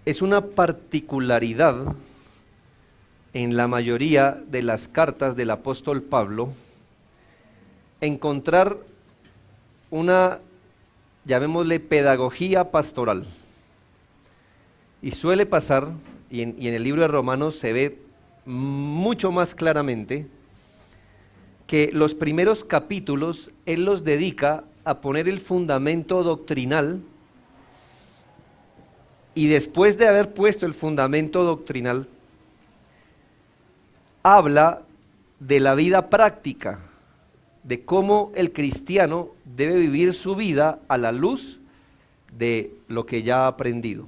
Es una particularidad en la mayoría de las cartas del apóstol Pablo encontrar una, llamémosle, pedagogía pastoral. Y suele pasar, y en el libro de Romanos se ve mucho más claramente, que los primeros capítulos él los dedica a poner el fundamento doctrinal, y después de haber puesto el fundamento doctrinal, habla de la vida práctica, de cómo el cristiano debe vivir su vida a la luz de lo que ya ha aprendido.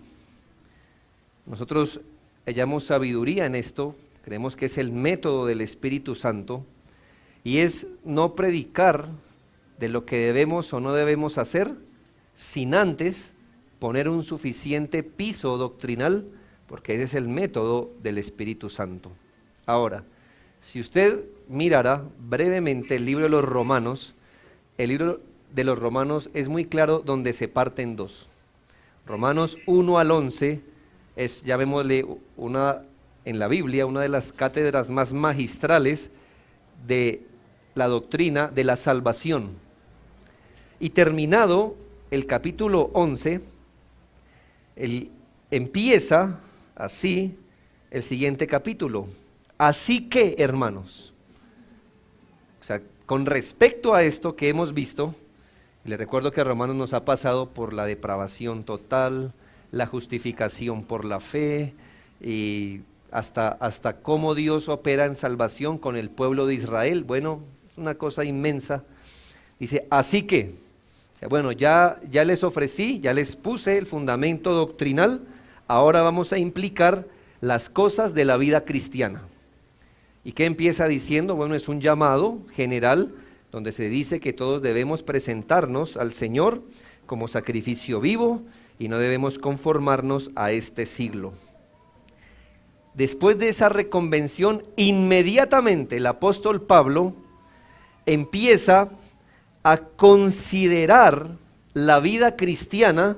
Nosotros hallamos sabiduría en esto, creemos que es el método del Espíritu Santo, y es no predicar de lo que debemos o no debemos hacer, sin antes poner un suficiente piso doctrinal, porque ese es el método del Espíritu Santo. Ahora, si usted mirara brevemente el libro de los Romanos, el libro de los Romanos es muy claro donde se parte en dos. Romanos 1 al 11 es, llamémosle, en la Biblia, una de las cátedras más magistrales de la doctrina de la salvación. Y terminado el capítulo 11, empieza así el siguiente capítulo. Así que, hermanos, o sea, con respecto a esto que hemos visto, les recuerdo que Romanos nos ha pasado por la depravación total, la justificación por la fe, y hasta cómo Dios opera en salvación con el pueblo de Israel. Bueno, es una cosa inmensa. Dice, así que, o sea, bueno, ya les ofrecí, ya les puse el fundamento doctrinal, ahora vamos a implicar las cosas de la vida cristiana. ¿Y qué empieza diciendo? Bueno, es un llamado general donde se dice que todos debemos presentarnos al Señor como sacrificio vivo y no debemos conformarnos a este siglo. Después de esa reconvención, inmediatamente el apóstol Pablo empieza a considerar la vida cristiana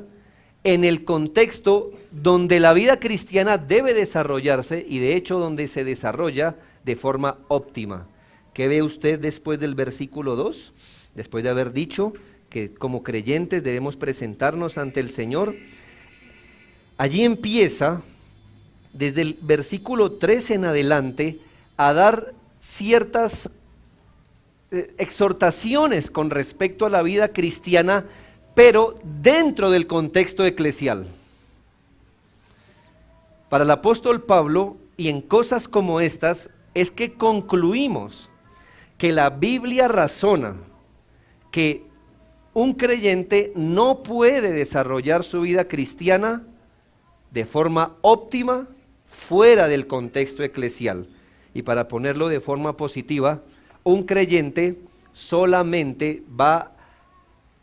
en el contexto donde la vida cristiana debe desarrollarse y de hecho donde se desarrolla de forma óptima. ¿Qué ve usted después del versículo 2? Después de haber dicho que como creyentes debemos presentarnos ante el Señor, allí empieza desde el versículo 3 en adelante a dar ciertas exhortaciones con respecto a la vida cristiana, pero dentro del contexto eclesial. Para el apóstol Pablo, y en cosas como estas, es que concluimos que la Biblia razona que un creyente no puede desarrollar su vida cristiana de forma óptima fuera del contexto eclesial. Y para ponerlo de forma positiva, un creyente solamente va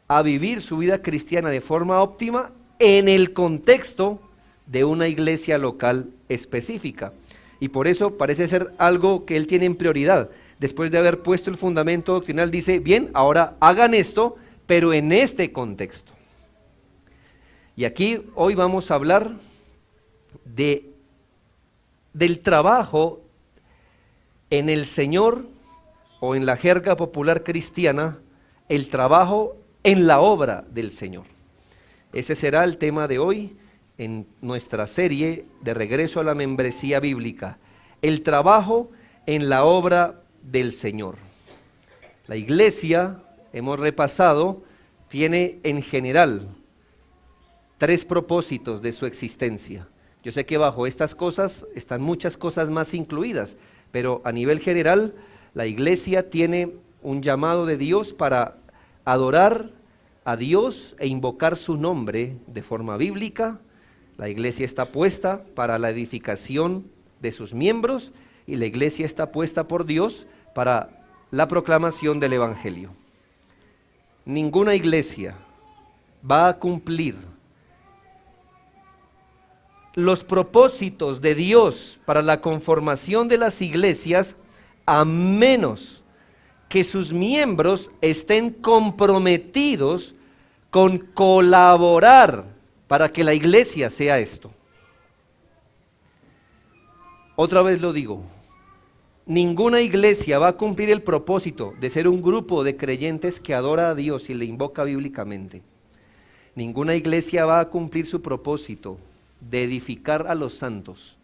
a vivir su vida cristiana de forma óptima en el contexto de una iglesia local específica. Y por eso parece ser algo que él tiene en prioridad. Después de haber puesto el fundamento doctrinal, dice, bien, ahora hagan esto, pero en este contexto. Y aquí hoy vamos a hablar del trabajo en el Señor, o en la jerga popular cristiana, el trabajo en la obra del Señor. Ese será el tema de hoy en nuestra serie de regreso a la membresía bíblica, el trabajo en la obra del Señor. La iglesia, hemos repasado, tiene en general 3 propósitos de su existencia. Yo sé que bajo estas cosas están muchas cosas más incluidas, pero a nivel general la iglesia tiene un llamado de Dios para adorar a Dios e invocar su nombre de forma bíblica. La iglesia está puesta para la edificación de sus miembros y la iglesia está puesta por Dios para la proclamación del evangelio. Ninguna iglesia va a cumplir los propósitos de Dios para la conformación de las iglesias a menos que sus miembros estén comprometidos con colaborar para que la iglesia sea esto. Otra vez lo digo, ninguna iglesia va a cumplir el propósito de ser un grupo de creyentes que adora a Dios y le invoca bíblicamente. Ninguna iglesia va a cumplir su propósito de edificar a los santos.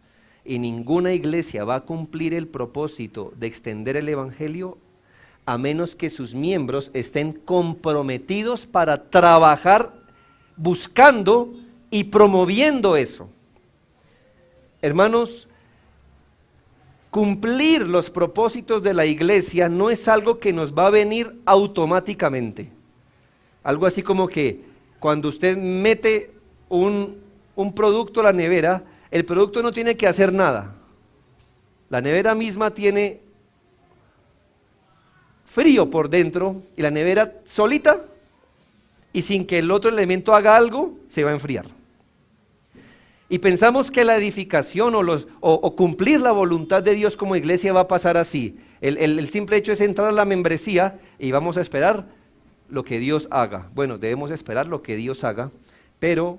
Y ninguna iglesia va a cumplir el propósito de extender el evangelio a menos que sus miembros estén comprometidos para trabajar buscando y promoviendo eso. Hermanos, cumplir los propósitos de la iglesia no es algo que nos va a venir automáticamente. Algo así como que cuando usted mete un producto a la nevera, el producto no tiene que hacer nada. La nevera misma tiene frío por dentro y la nevera solita y sin que el otro elemento haga algo, se va a enfriar. Y pensamos que la edificación o cumplir la voluntad de Dios como iglesia va a pasar así. El simple hecho es entrar a la membresía y vamos a esperar lo que Dios haga. Bueno, debemos esperar lo que Dios haga, pero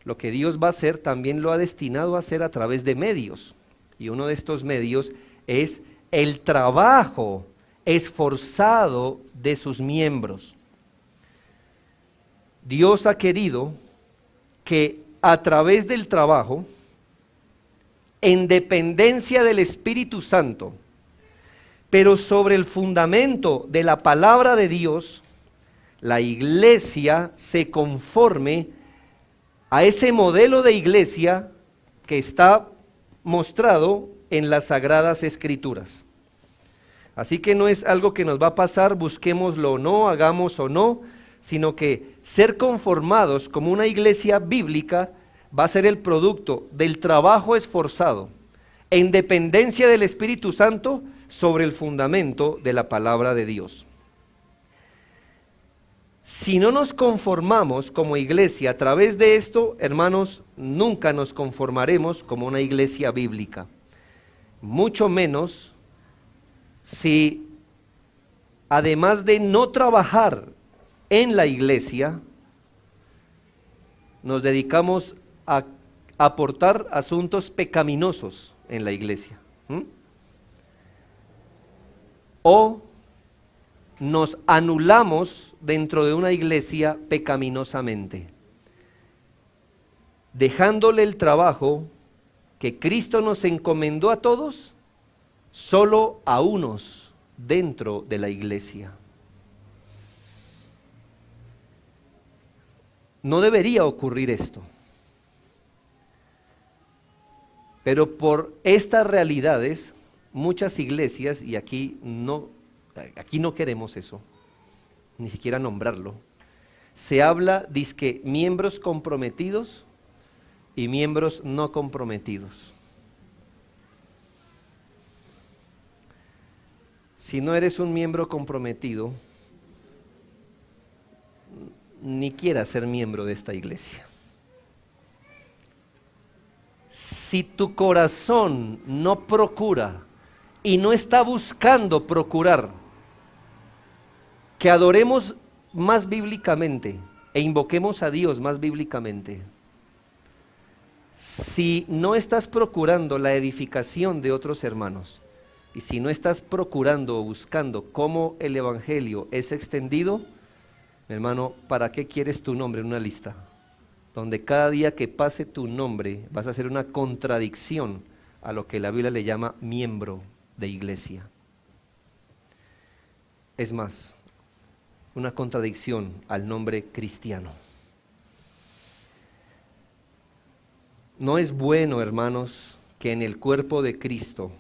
lo que Dios va a hacer también lo ha destinado a hacer a través de medios. Y uno de estos medios es el trabajo esforzado de sus miembros. Dios ha querido que a través del trabajo, en dependencia del Espíritu Santo, pero sobre el fundamento de la palabra de Dios, la iglesia se conforme a ese modelo de iglesia que está mostrado en las Sagradas Escrituras. Así que no es algo que nos va a pasar, busquémoslo o no, hagamos o no, sino que ser conformados como una iglesia bíblica va a ser el producto del trabajo esforzado, en dependencia del Espíritu Santo, sobre el fundamento de la palabra de Dios. Si no nos conformamos como iglesia a través de esto, hermanos, nunca nos conformaremos como una iglesia bíblica. Mucho menos si, además de no trabajar en la iglesia, nos dedicamos a aportar asuntos pecaminosos en la iglesia. O nos anulamos dentro de una iglesia pecaminosamente, dejándole el trabajo que Cristo nos encomendó a todos, solo a unos dentro de la iglesia. No debería ocurrir esto, pero por estas realidades, muchas iglesias, y aquí no queremos eso, ni siquiera nombrarlo, se habla dizque miembros comprometidos y miembros no comprometidos. Si no eres un miembro comprometido, ni quieras ser miembro de esta iglesia. Si tu corazón no procura y no está buscando procurar que adoremos más bíblicamente e invoquemos a Dios más bíblicamente, si no estás procurando la edificación de otros hermanos, y si no estás procurando o buscando cómo el evangelio es extendido, mi hermano, ¿para qué quieres tu nombre en una lista? Donde cada día que pase tu nombre vas a hacer una contradicción a lo que la Biblia le llama miembro de iglesia. Es más, una contradicción al nombre cristiano. No es bueno, hermanos, que en el cuerpo de Cristo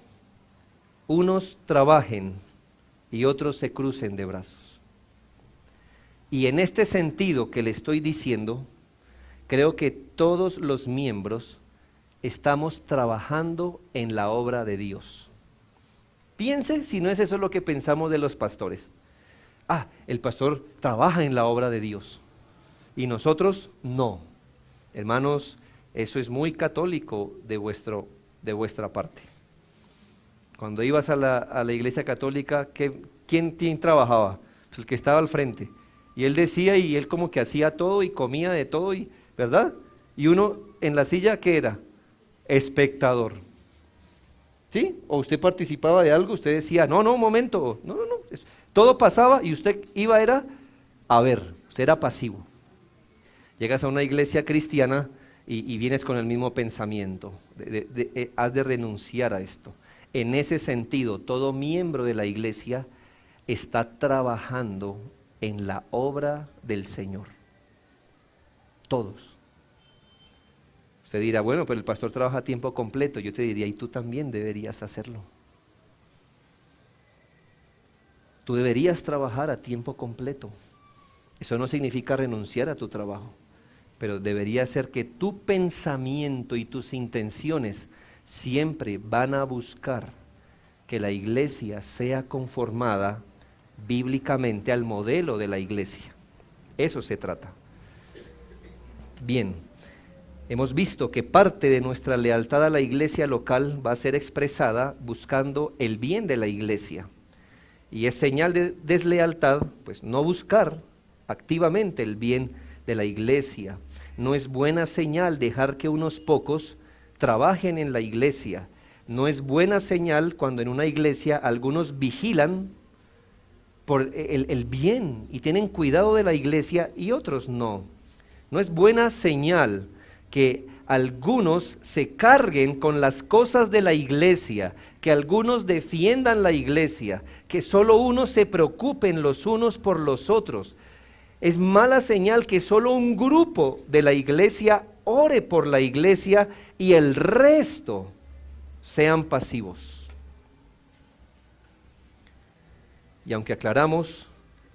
unos trabajen y otros se crucen de brazos. Y en este sentido que le estoy diciendo, creo que todos los miembros estamos trabajando en la obra de Dios. Piense si no es eso lo que pensamos de los pastores. El pastor trabaja en la obra de Dios y nosotros no. Hermanos, eso es muy católico de vuestra parte. Cuando ibas a la iglesia católica, ¿quién trabajaba? Pues el que estaba al frente. Y él decía, y él como que hacía todo y comía de todo, ¿verdad? Y uno en la silla, ¿qué era? Espectador. ¿Sí? O usted participaba de algo, usted decía, no, un momento, no, todo pasaba y usted iba era a ver, usted era pasivo. Llegas a una iglesia cristiana y vienes con el mismo pensamiento, has de renunciar a esto. En ese sentido, todo miembro de la iglesia está trabajando en la obra del Señor. Todos. Usted dirá, bueno, pero el pastor trabaja a tiempo completo. Yo te diría, y tú también deberías hacerlo. Tú deberías trabajar a tiempo completo. Eso no significa renunciar a tu trabajo, pero debería ser que tu pensamiento y tus intenciones siempre van a buscar que la iglesia sea conformada bíblicamente al modelo de la iglesia. Eso se trata. Bien, hemos visto que parte de nuestra lealtad a la iglesia local va a ser expresada buscando el bien de la iglesia. Y es señal de deslealtad, pues no buscar activamente el bien de la iglesia. No es buena señal dejar que unos pocos trabajen en la iglesia. No es buena señal cuando en una iglesia algunos vigilan por el bien y tienen cuidado de la iglesia y otros no. No es buena señal que algunos se carguen con las cosas de la iglesia, que algunos defiendan la iglesia, que solo unos se preocupen los unos por los otros. Es mala señal que solo un grupo de la iglesia ore por la iglesia y el resto sean pasivos. Y aunque aclaramos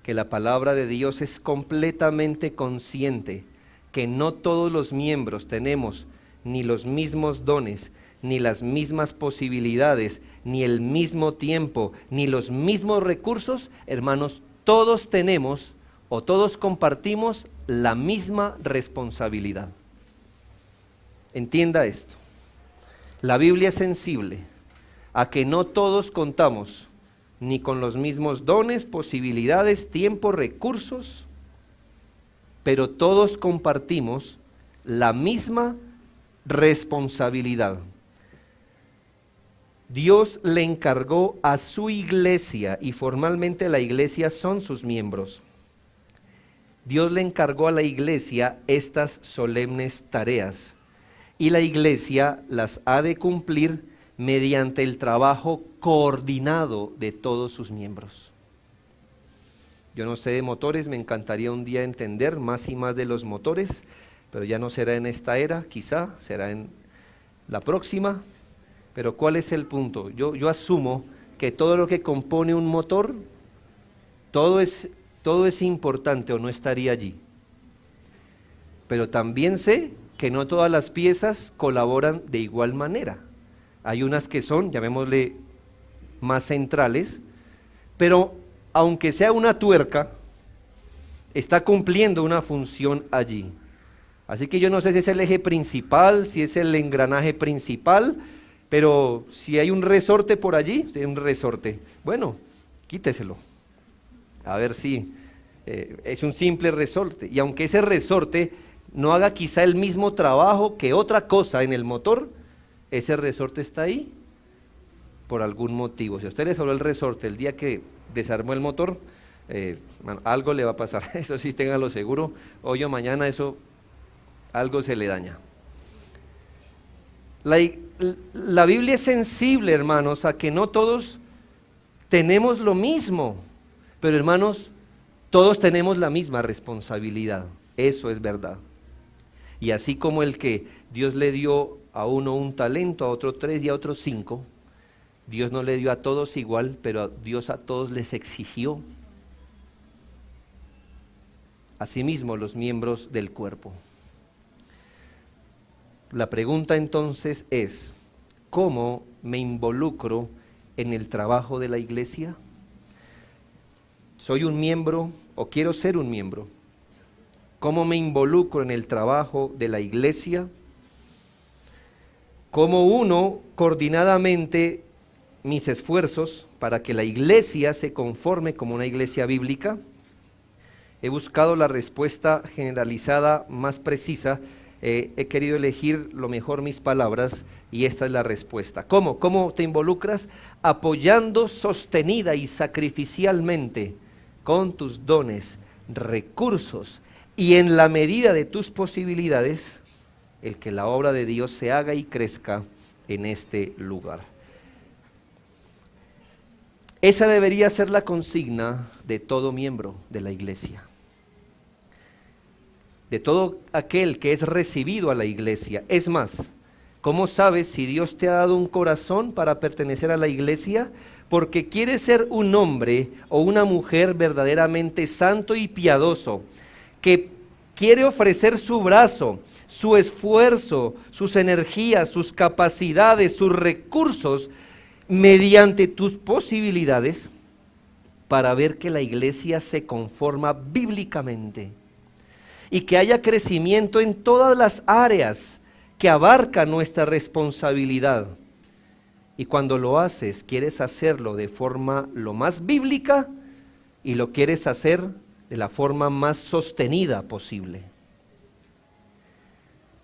que la palabra de Dios es completamente consciente, que no todos los miembros tenemos ni los mismos dones, ni las mismas posibilidades, ni el mismo tiempo, ni los mismos recursos, hermanos, todos tenemos o todos compartimos la misma responsabilidad. Entienda esto. La Biblia es sensible a que no todos contamos ni con los mismos dones, posibilidades, tiempo, recursos, pero todos compartimos la misma responsabilidad. Dios le encargó a su iglesia, y formalmente la iglesia son sus miembros. Dios le encargó a la iglesia estas solemnes tareas, y la iglesia las ha de cumplir mediante el trabajo coordinado de todos sus miembros. Yo no sé de motores, me encantaría un día entender más y más de los motores, pero ya no será en esta era, quizá será en la próxima. Pero ¿cuál es el punto? Yo asumo que todo lo que compone un motor, todo es importante o no estaría allí. Pero también sé que no todas las piezas colaboran de igual manera. Hay unas que son, llamémosle, más centrales, pero aunque sea una tuerca, está cumpliendo una función allí. Así que yo no sé si es el eje principal, si es el engranaje principal, pero si hay un resorte por allí, si hay un resorte, bueno, quíteselo. A ver si es un simple resorte. Y aunque ese resorte no haga quizá el mismo trabajo que otra cosa en el motor, ese resorte está ahí por algún motivo. Si a usted le sobró el resorte el día que desarmó el motor, algo le va a pasar. Eso sí, téngalo seguro. Hoy o mañana eso, algo se le daña. La Biblia es sensible, hermanos, a que no todos tenemos lo mismo, pero hermanos, todos tenemos la misma responsabilidad. Eso es verdad. Y así como el que Dios le dio a uno un talento, a otro 3 y a otro 5, Dios no le dio a todos igual, pero Dios a todos les exigió. Asimismo, los miembros del cuerpo. La pregunta entonces es, ¿cómo me involucro en el trabajo de la iglesia? ¿Soy un miembro o quiero ser un miembro? ¿Cómo me involucro en el trabajo de la iglesia? ¿Cómo uno coordinadamente mis esfuerzos para que la iglesia se conforme como una iglesia bíblica? He buscado la respuesta generalizada más precisa He querido elegir lo mejor mis palabras y esta es la respuesta. ¿Cómo? ¿Cómo te involucras? Apoyando sostenida y sacrificialmente con tus dones, recursos y en la medida de tus posibilidades, el que la obra de Dios se haga y crezca en este lugar. Esa debería ser la consigna de todo miembro de la iglesia, de todo aquel que es recibido a la iglesia. Es más, ¿cómo sabes si Dios te ha dado un corazón para pertenecer a la iglesia? Porque quieres ser un hombre o una mujer verdaderamente santo y piadoso, que quiere ofrecer su brazo, su esfuerzo, sus energías, sus capacidades, sus recursos, mediante tus posibilidades, para ver que la iglesia se conforma bíblicamente y que haya crecimiento en todas las áreas que abarca nuestra responsabilidad. Y cuando lo haces, quieres hacerlo de forma lo más bíblica y lo quieres hacer de la forma más sostenida posible.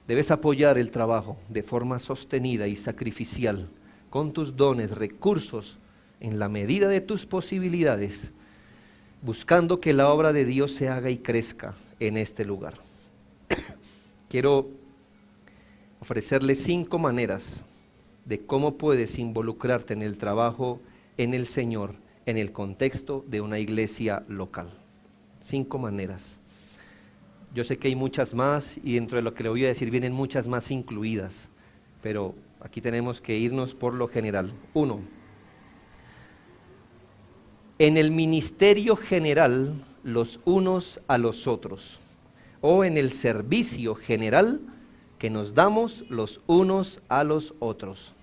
Debes apoyar el trabajo de forma sostenida y sacrificial, con tus dones, recursos, en la medida de tus posibilidades, buscando que la obra de Dios se haga y crezca en este lugar. Quiero ofrecerles 5 maneras de cómo puedes involucrarte en el trabajo en el Señor, en el contexto de una iglesia local. 5 maneras. Yo sé que hay muchas más y dentro de lo que le voy a decir vienen muchas más incluidas, pero aquí tenemos que irnos por lo general. 1. En el ministerio general, los unos a los otros, o en el servicio general que nos damos los unos a los otros.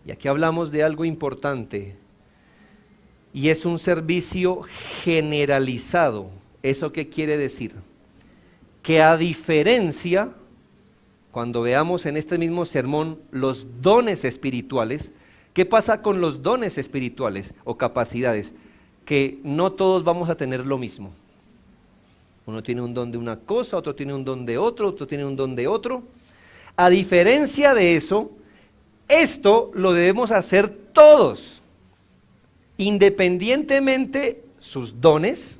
Y aquí hablamos de algo importante, y es un servicio generalizado. ¿Eso qué quiere decir? Que a diferencia, cuando veamos en este mismo sermón los dones espirituales, ¿qué pasa con los dones espirituales o capacidades? Que no todos vamos a tener lo mismo. Uno tiene un don de una cosa, otro tiene un don de otro tiene un don de otro. A diferencia de eso, esto lo debemos hacer todos, independientemente sus dones,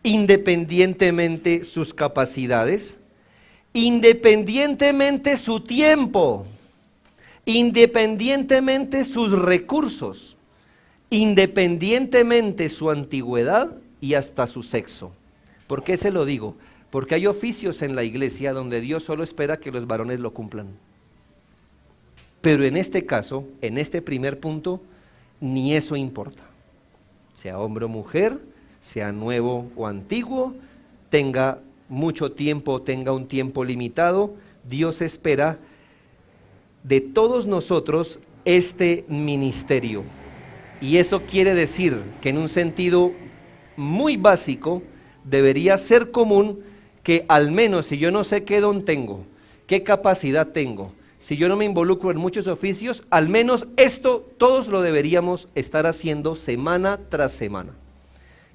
independientemente sus capacidades, independientemente su tiempo, independientemente sus recursos, independientemente su antigüedad y hasta su sexo. ¿Por qué se lo digo? Porque hay oficios en la iglesia donde Dios solo espera que los varones lo cumplan. Pero en este caso, en este primer punto, ni eso importa. Sea hombre o mujer, sea nuevo o antiguo, tenga mucho tiempo, tenga un tiempo limitado, Dios espera de todos nosotros este ministerio. Y eso quiere decir que en un sentido muy básico, debería ser común que al menos si yo no sé qué don tengo, qué capacidad tengo, si yo no me involucro en muchos oficios, al menos esto todos lo deberíamos estar haciendo semana tras semana.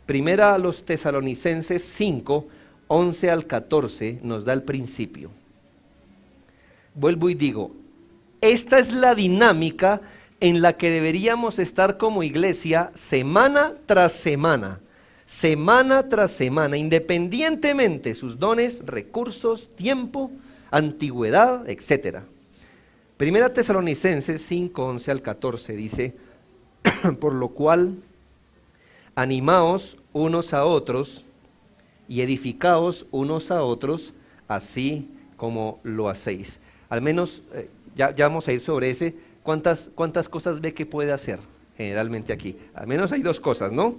Primera a los Tesalonicenses 5, 11 al 14 nos da el principio. Vuelvo y digo, esta es la dinámica en la que deberíamos estar como iglesia semana tras semana, independientemente sus dones, recursos, tiempo, antigüedad, etc. Primera Tesalonicenses 5, 11 al 14 dice, por lo cual, animaos unos a otros y edificaos unos a otros, así como lo hacéis. Al menos, ya vamos a ir sobre ese, ¿cuántas cosas ve que puede hacer generalmente aquí? Al menos hay 2 cosas, ¿no?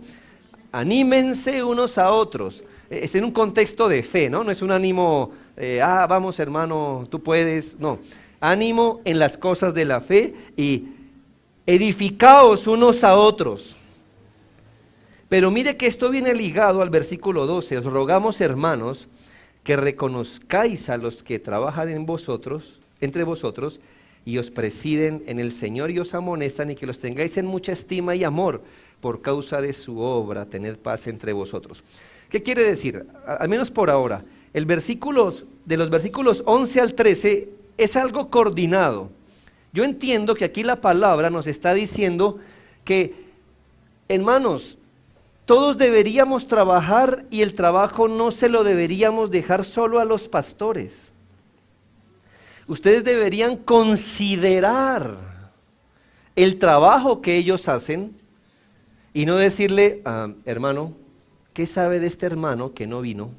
Anímense unos a otros. Es en un contexto de fe, ¿no? No es un ánimo, vamos hermano, tú puedes, no. Ánimo en las cosas de la fe y edificaos unos a otros. Pero mire que esto viene ligado al versículo 12. Os rogamos, hermanos, que reconozcáis a los que trabajan en vosotros, entre vosotros, y os presiden en el Señor y os amonestan, y que los tengáis en mucha estima y amor por causa de su obra, tened paz entre vosotros. ¿Qué quiere decir? Al menos por ahora, de los versículos 11 al 13 es algo coordinado. Yo entiendo que aquí la palabra nos está diciendo que, hermanos, todos deberíamos trabajar y el trabajo no se lo deberíamos dejar solo a los pastores. Ustedes deberían considerar el trabajo que ellos hacen y no decirle, hermano, ¿qué sabe de este hermano que no vino?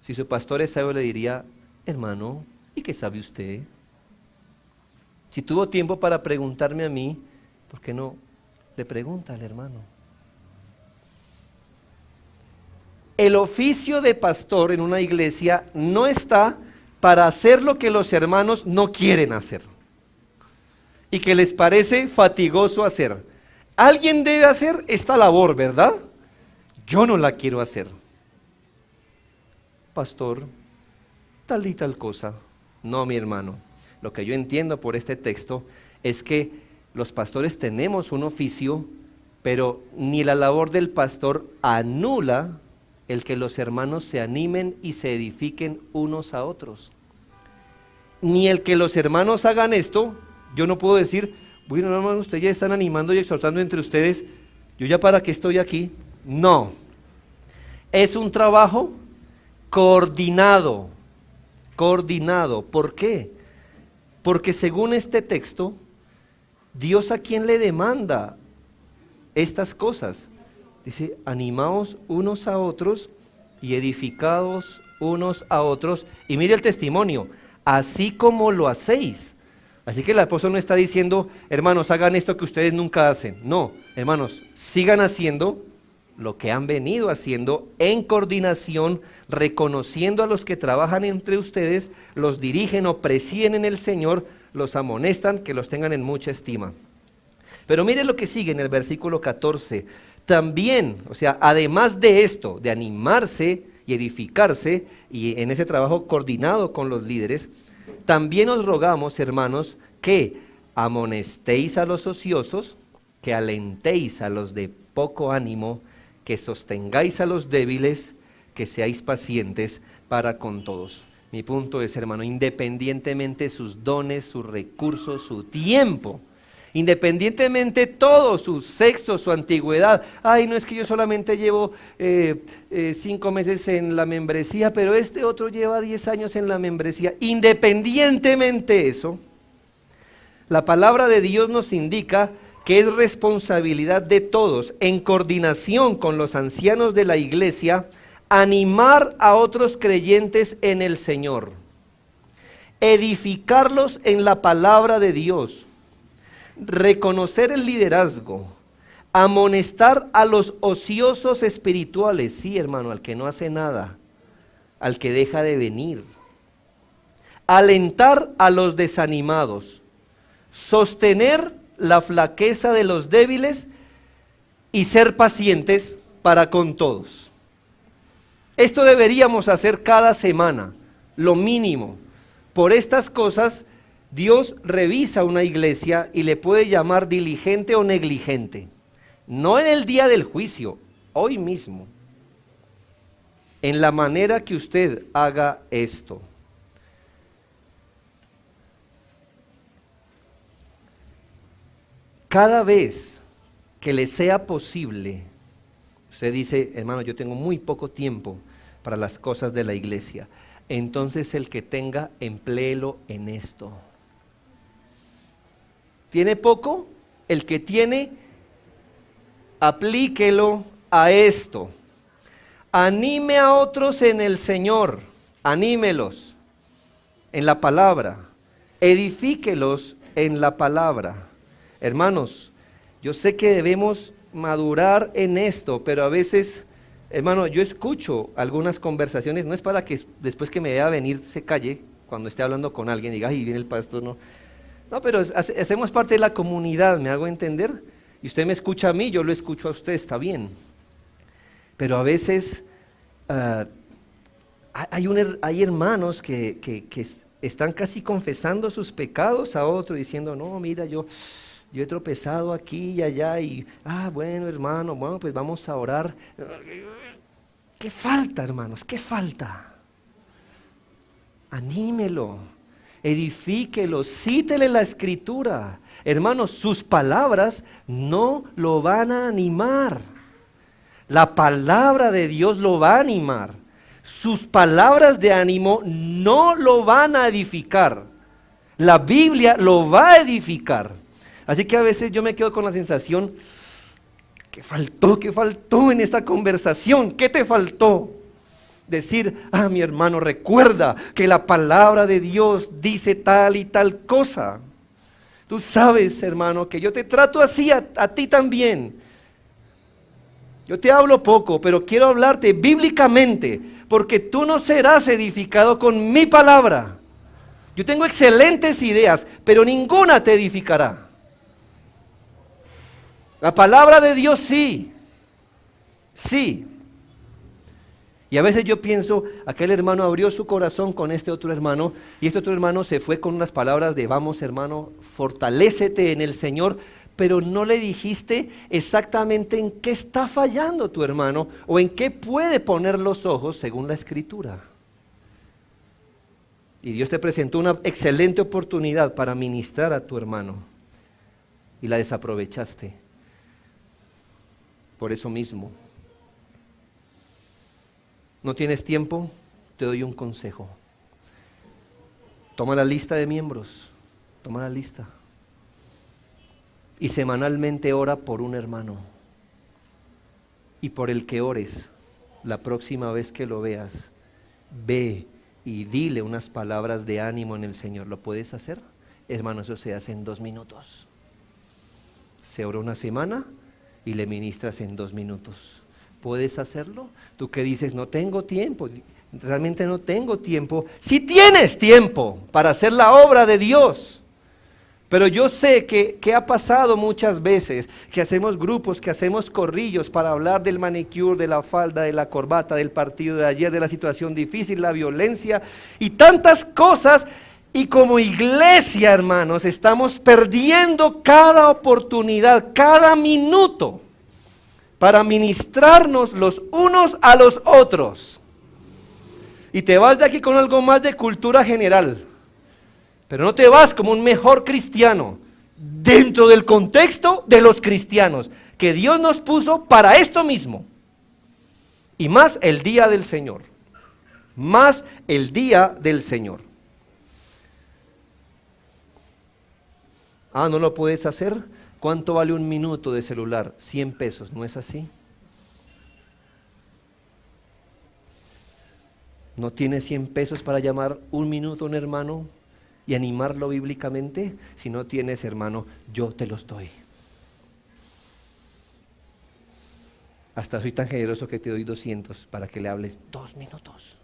Si su pastor es sabio, le diría, hermano, ¿y qué sabe usted? Si tuvo tiempo para preguntarme a mí, ¿por qué no le pregunta al hermano? El oficio de pastor en una iglesia no está para hacer lo que los hermanos no quieren hacer y que les parece fatigoso hacer. Alguien debe hacer esta labor, ¿verdad? Yo no la quiero hacer. Pastor, tal y tal cosa. No, mi hermano. Lo que yo entiendo por este texto es que los pastores tenemos un oficio, pero ni la labor del pastor anula el que los hermanos se animen y se edifiquen unos a otros. Ni el que los hermanos hagan esto, yo no puedo decir, bueno, hermano, ustedes ya están animando y exhortando entre ustedes, yo ya para qué estoy aquí. No, es un trabajo coordinado. ¿Por qué? Porque según este texto, Dios a quién le demanda estas cosas. Dice, animaos unos a otros y edificados unos a otros. Y mire el testimonio, así como lo hacéis. Así que el apóstol no está diciendo, hermanos, hagan esto que ustedes nunca hacen. No, hermanos, sigan haciendo lo que han venido haciendo en coordinación, reconociendo a los que trabajan entre ustedes, los dirigen o presiden en el Señor, los amonestan, que los tengan en mucha estima. Pero mire lo que sigue en el versículo 14. También, o sea, además de esto, de animarse y edificarse, y en ese trabajo coordinado con los líderes, también os rogamos, hermanos, que amonestéis a los ociosos, que alentéis a los de poco ánimo, que sostengáis a los débiles, que seáis pacientes para con todos. Mi punto es, hermano, independientemente sus dones, sus recursos, su tiempo, independientemente todo, su sexo, su antigüedad. Ay, no es que yo solamente llevo 5 meses en la membresía, pero este otro lleva 10 años en la membresía. Independientemente de eso, la palabra de Dios nos indica que es responsabilidad de todos, en coordinación con los ancianos de la iglesia, animar a otros creyentes en el Señor, edificarlos en la palabra de Dios, reconocer el liderazgo, amonestar a los ociosos espirituales, sí, hermano, al que no hace nada, al que deja de venir, alentar a los desanimados, sostener la flaqueza de los débiles y ser pacientes para con todos. Esto deberíamos hacer cada semana, lo mínimo. Por estas cosas, Dios revisa una iglesia y le puede llamar diligente o negligente. No en el día del juicio, hoy mismo. En la manera que usted haga esto. Cada vez que le sea posible, usted dice, hermano, yo tengo muy poco tiempo para las cosas de la iglesia. Entonces el que tenga, empléelo en esto. ¿Tiene poco? El que tiene, aplíquelo a esto. Anime a otros en el Señor, anímelos en la palabra, edifíquelos en la palabra. Hermanos, yo sé que debemos madurar en esto, pero a veces, hermano, yo escucho algunas conversaciones, no es para que después que me vea venir se calle cuando esté hablando con alguien, diga, ay, viene el pastor, no. No, pero hacemos parte de la comunidad, ¿me hago entender? Y usted me escucha a mí, yo lo escucho a usted, está bien. Pero a veces hay hermanos que están casi confesando sus pecados a otro, diciendo, no, mira, yo he tropezado aquí y allá, y, bueno, hermano, bueno, pues vamos a orar. ¿Qué falta, hermanos? ¿Qué falta? anímelo, edifíquelo, cítele la escritura. Hermanos, sus palabras no lo van a animar. La palabra de Dios lo va a animar. Sus palabras de ánimo no lo van a edificar. La Biblia lo va a edificar. Así que a veces yo me quedo con la sensación, ¿qué faltó en esta conversación? ¿Qué te faltó? Decir, mi hermano, recuerda que la palabra de Dios dice tal y tal cosa. Tú sabes, hermano, que yo te trato así a ti también. Yo te hablo poco, pero quiero hablarte bíblicamente, porque tú no serás edificado con mi palabra. Yo tengo excelentes ideas, pero ninguna te edificará. La palabra de Dios sí, sí. Y a veces yo pienso, aquel hermano abrió su corazón con este otro hermano, y este otro hermano se fue con unas palabras de, vamos hermano, fortalécete en el Señor, pero no le dijiste exactamente en qué está fallando tu hermano, o en qué puede poner los ojos según la Escritura. Y Dios te presentó una excelente oportunidad para ministrar a tu hermano, y la desaprovechaste. Por eso mismo. ¿No tienes tiempo? Te doy un consejo. Toma la lista de miembros, toma la lista. Y semanalmente ora por un hermano. Y por el que ores, la próxima vez que lo veas, ve y dile unas palabras de ánimo en el Señor. ¿Lo puedes hacer? Hermano, eso se hace en 2 minutos. Se ora una semana y le ministras en 2 minutos. ¿Puedes hacerlo? Tú que dices, no tengo tiempo, realmente no tengo tiempo. Sí tienes tiempo para hacer la obra de Dios. Pero yo sé que ha pasado muchas veces, que hacemos grupos, que hacemos corrillos para hablar del manicure, de la falda, de la corbata, del partido de ayer, de la situación difícil, la violencia y tantas cosas. Y como iglesia, hermanos, estamos perdiendo cada oportunidad, cada minuto para ministrarnos los unos a los otros. Y te vas de aquí con algo más de cultura general, pero no te vas como un mejor cristiano dentro del contexto de los cristianos que Dios nos puso para esto mismo. Y más el día del Señor. Más el día del Señor. ¿No lo puedes hacer? ¿Cuánto vale 1 minuto de celular? 100 pesos, ¿no es así? ¿No tienes 100 pesos para llamar 1 minuto a un hermano y animarlo bíblicamente? Si no tienes, hermano, yo te los doy. Hasta soy tan generoso que te doy 200 para que le hables 2 minutos.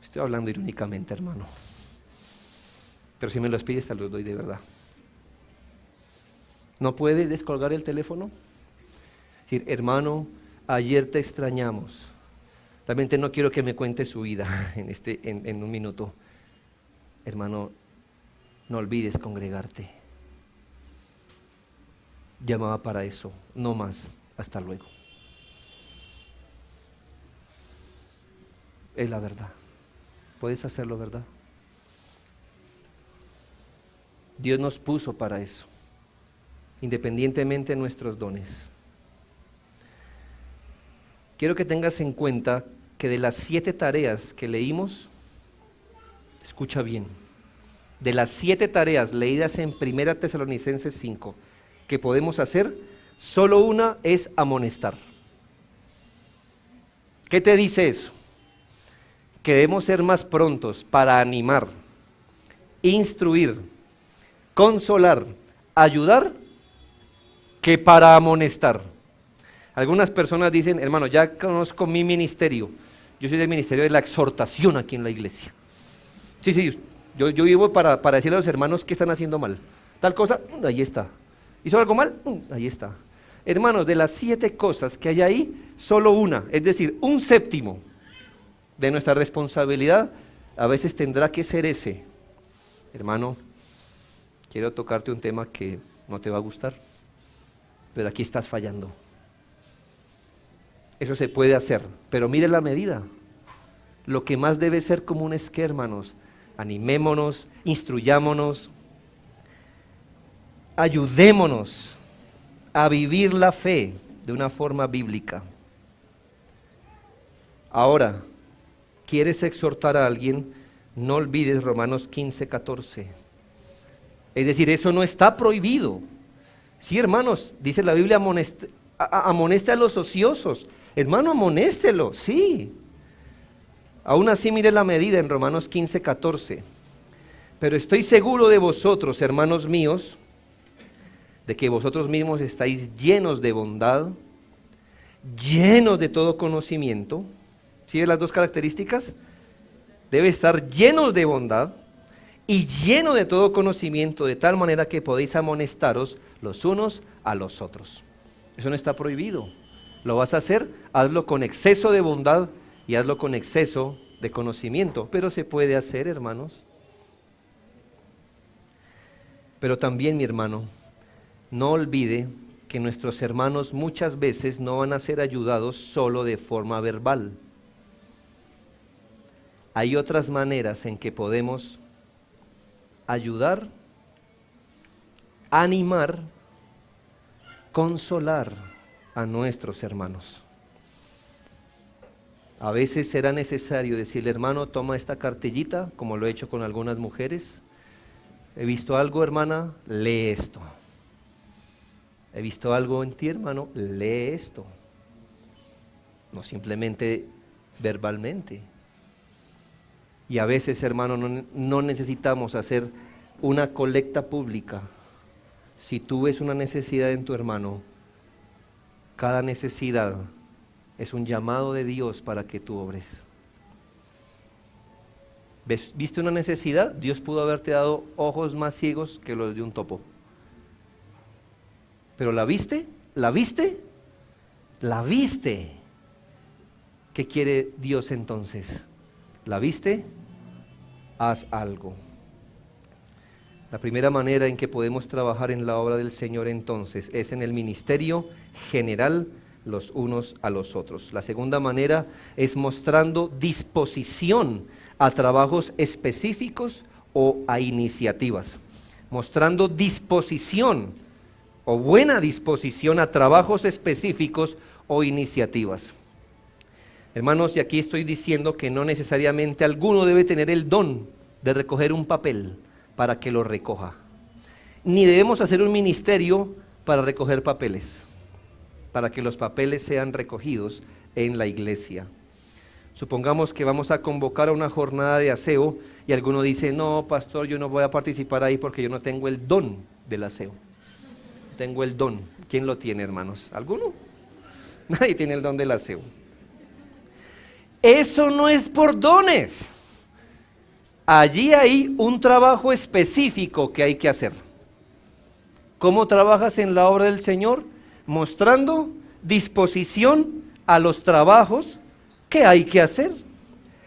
Estoy hablando irónicamente, hermano. Pero si me los pides, te los doy de verdad. ¿No puedes descolgar el teléfono? Decir, hermano, ayer te extrañamos. Realmente no quiero que me cuente su vida en 1 minuto. Hermano, no olvides congregarte. Llamaba para eso, no más. Hasta luego. Es la verdad. Puedes hacerlo, ¿verdad? Dios nos puso para eso, independientemente de nuestros dones. Quiero que tengas en cuenta que de las 7 tareas que leímos, escucha bien, de las 7 tareas leídas en 1 Tesalonicenses 5 que podemos hacer, solo una es amonestar. ¿Qué te dice eso? Que debemos ser más prontos para animar, instruir, consolar, ayudar, que para amonestar. Algunas personas dicen, hermano, ya conozco mi ministerio. Yo soy del ministerio de la exhortación aquí en la iglesia. Sí, yo vivo para decirle a los hermanos que están haciendo mal. Tal cosa, ahí está. ¿Hizo algo mal? Ahí está. Hermanos, de las 7 cosas que hay ahí, solo una, es decir, 1/7 de nuestra responsabilidad, a veces tendrá que ser ese. Hermano, quiero tocarte un tema que no te va a gustar, pero aquí estás fallando. Eso se puede hacer, pero mire la medida. lo que más debe ser común es que, hermanos, animémonos, instruyámonos, ayudémonos a vivir la fe de una forma bíblica. Ahora, ¿quieres exhortar a alguien? No olvides Romanos 15:14. Es decir, eso no está prohibido. Sí, hermanos, dice la Biblia, amoneste a los ociosos. Hermano, amonéstelo, sí. Aún así, mire la medida en Romanos 15:14. Pero estoy seguro de vosotros, hermanos míos, de que vosotros mismos estáis llenos de bondad, llenos de todo conocimiento. ¿Sí ven las dos características? Debe estar llenos de bondad y lleno de todo conocimiento, de tal manera que podéis amonestaros los unos a los otros. Eso no está prohibido. Lo vas a hacer, hazlo con exceso de bondad y hazlo con exceso de conocimiento, pero se puede hacer, hermanos. Pero también, mi hermano, no olvide que nuestros hermanos muchas veces no van a ser ayudados solo de forma verbal. Hay otras maneras en que podemos ayudar, animar, consolar a nuestros hermanos. A veces será necesario decirle, hermano, toma esta cartillita, como lo he hecho con algunas mujeres. He visto algo, hermana, lee esto. He visto algo en ti, hermano, lee esto. No simplemente verbalmente. Y a veces, hermano, no necesitamos hacer una colecta pública. Si tú ves una necesidad en tu hermano, cada necesidad es un llamado de Dios para que tú obres. ¿Viste una necesidad? Dios pudo haberte dado ojos más ciegos que los de un topo. ¿Pero la viste? ¿La viste? ¿La viste? ¿Qué quiere Dios entonces? ¿La viste? Haz algo. La primera manera en que podemos trabajar en la obra del Señor entonces es en el ministerio general los unos a los otros. La segunda manera es mostrando disposición a trabajos específicos o a iniciativas. Mostrando disposición o buena disposición a trabajos específicos o iniciativas. Hermanos, y aquí estoy diciendo que no necesariamente alguno debe tener el don de recoger un papel para que lo recoja. Ni debemos hacer un ministerio para recoger papeles, para que los papeles sean recogidos en la iglesia. Supongamos que vamos a convocar a una jornada de aseo y alguno dice, no, pastor, yo no voy a participar ahí porque yo no tengo el don del aseo. Tengo el don. ¿Quién lo tiene, hermanos? ¿Alguno? Nadie tiene el don del aseo. Eso no es por dones. Allí hay un trabajo específico que hay que hacer. ¿Cómo trabajas en la obra del Señor? Mostrando disposición a los trabajos que hay que hacer.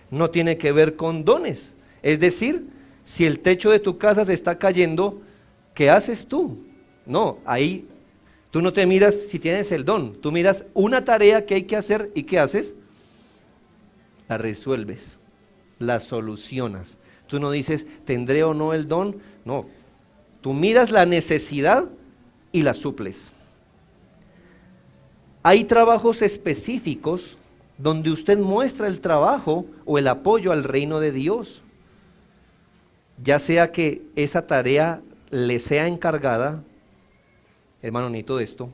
No tiene que ver con dones. Es decir, si el techo de tu casa se está cayendo, ¿qué haces tú? No, ahí tú no te miras si tienes el don. Tú miras una tarea que hay que hacer y ¿qué haces? La resuelves, la solucionas. Tú no dices, ¿tendré o no el don? No, tú miras la necesidad y la suples. Hay trabajos específicos donde usted muestra el trabajo o el apoyo al reino de Dios. Ya sea que esa tarea le sea encargada, hermano, ni todo esto,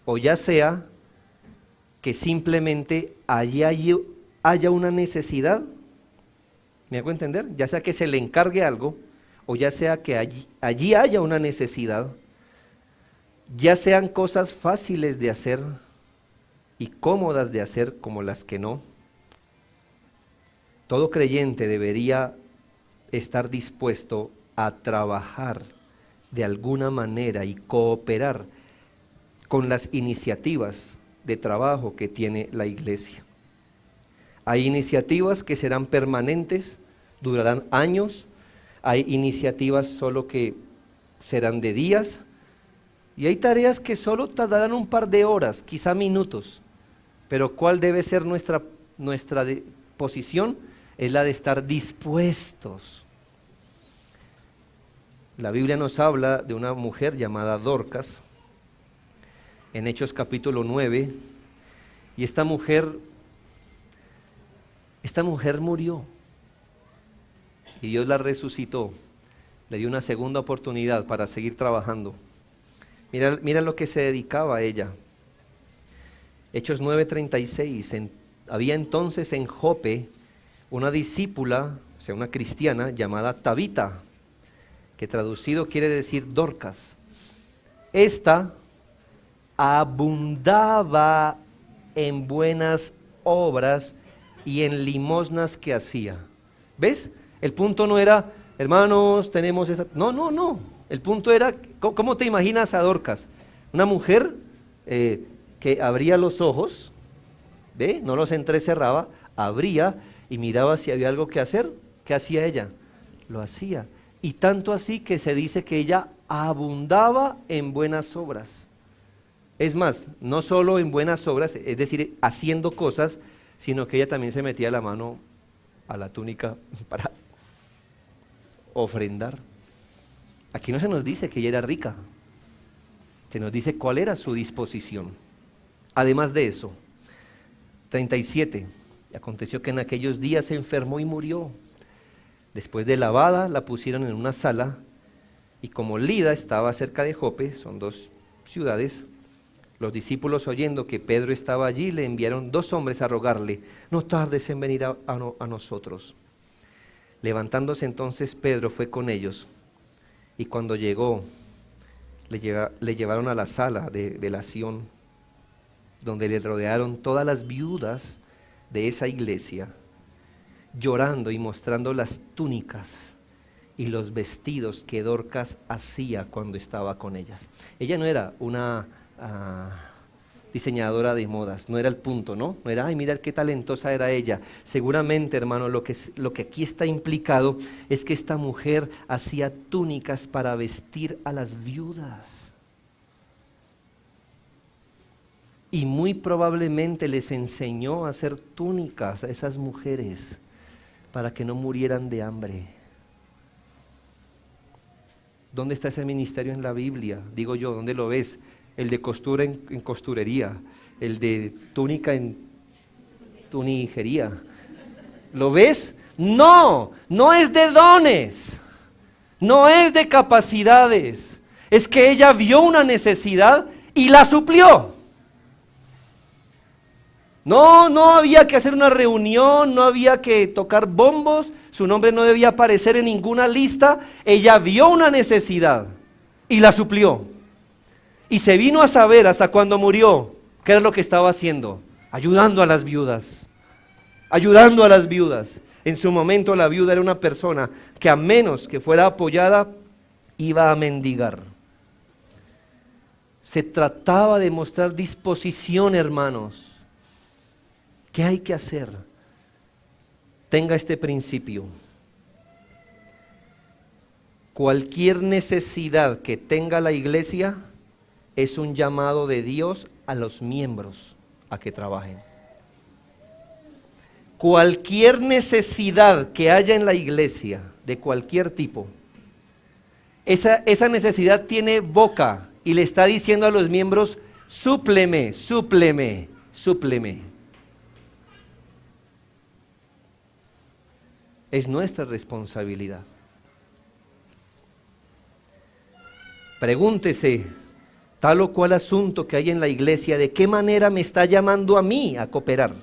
o ya sea que simplemente allí haya una necesidad. ¿Me hago entender? Ya sea que se le encargue algo, o ya sea que allí haya una necesidad, ya sean cosas fáciles de hacer y cómodas de hacer como las que no. Todo creyente debería estar dispuesto a trabajar de alguna manera y cooperar con las iniciativas de trabajo que tiene la iglesia. Hay iniciativas que serán permanentes, durarán años. Hay iniciativas solo que serán de días. Y hay tareas que solo tardarán un par de horas, quizá minutos. Pero ¿cuál debe ser nuestra disposición es la de estar dispuestos. La Biblia nos habla de una mujer llamada Dorcas, en Hechos capítulo 9, y esta mujer murió, y Dios la resucitó, le dio una segunda oportunidad para seguir trabajando. Mira lo que se dedicaba a ella. Hechos 9:36, había entonces en Jope una discípula, o sea, una cristiana llamada Tabita, que traducido quiere decir Dorcas. Esta abundaba en buenas obras y en limosnas que hacía. ¿Ves? El punto no era, hermanos, tenemos esa... No. El punto era, ¿cómo te imaginas a Dorcas? Una mujer que abría los ojos, ¿ve? No los entrecerraba, abría y miraba si había algo que hacer. ¿Qué hacía ella? Lo hacía. Y tanto así que se dice que ella abundaba en buenas obras. Es más, no solo en buenas obras, es decir, haciendo cosas, sino que ella también se metía la mano a la túnica para ofrendar. Aquí no se nos dice que ella era rica, se nos dice cuál era su disposición. Además de eso, 37, aconteció que en aquellos días se enfermó y murió. Después de lavada, la pusieron en una sala, y como Lida estaba cerca de Jope, son 2 ciudades, los discípulos, oyendo que Pedro estaba allí, le enviaron 2 hombres a rogarle: no tardes en venir a nosotros. Levantándose entonces Pedro fue con ellos, y cuando llegó, le llevaron a la sala de velación, donde le rodearon todas las viudas de esa iglesia, llorando y mostrando las túnicas y los vestidos que Dorcas hacía cuando estaba con ellas. Ella no era una diseñadora de modas, no era el punto, ¿no? No era, ay, mira qué talentosa era ella. Seguramente, hermano, lo que aquí está implicado es que esta mujer hacía túnicas para vestir a las viudas. Y muy probablemente les enseñó a hacer túnicas a esas mujeres para que no murieran de hambre. ¿Dónde está ese ministerio en la Biblia? Digo yo, ¿dónde lo ves? El de costura en costurería, el de túnica en tunijería. ¿Lo ves? No es de dones, no es de capacidades. Es que ella vio una necesidad y la suplió. No había que hacer una reunión, no había que tocar bombos, su nombre no debía aparecer en ninguna lista. Ella vio una necesidad y la suplió. Y se vino a saber hasta cuando murió qué era lo que estaba haciendo: ayudando a las viudas, ayudando a las viudas. En su momento la viuda era una persona que, a menos que fuera apoyada, iba a mendigar. Se trataba de mostrar disposición, hermanos. ¿Qué hay que hacer? Tenga este principio: cualquier necesidad que tenga la iglesia es un llamado de Dios a los miembros a que trabajen. Cualquier necesidad que haya en la iglesia, de cualquier tipo, esa necesidad tiene boca y le está diciendo a los miembros: súpleme. Es nuestra responsabilidad. Pregúntese, tal o cual asunto que hay en la iglesia, ¿de qué manera me está llamando a mí a cooperar?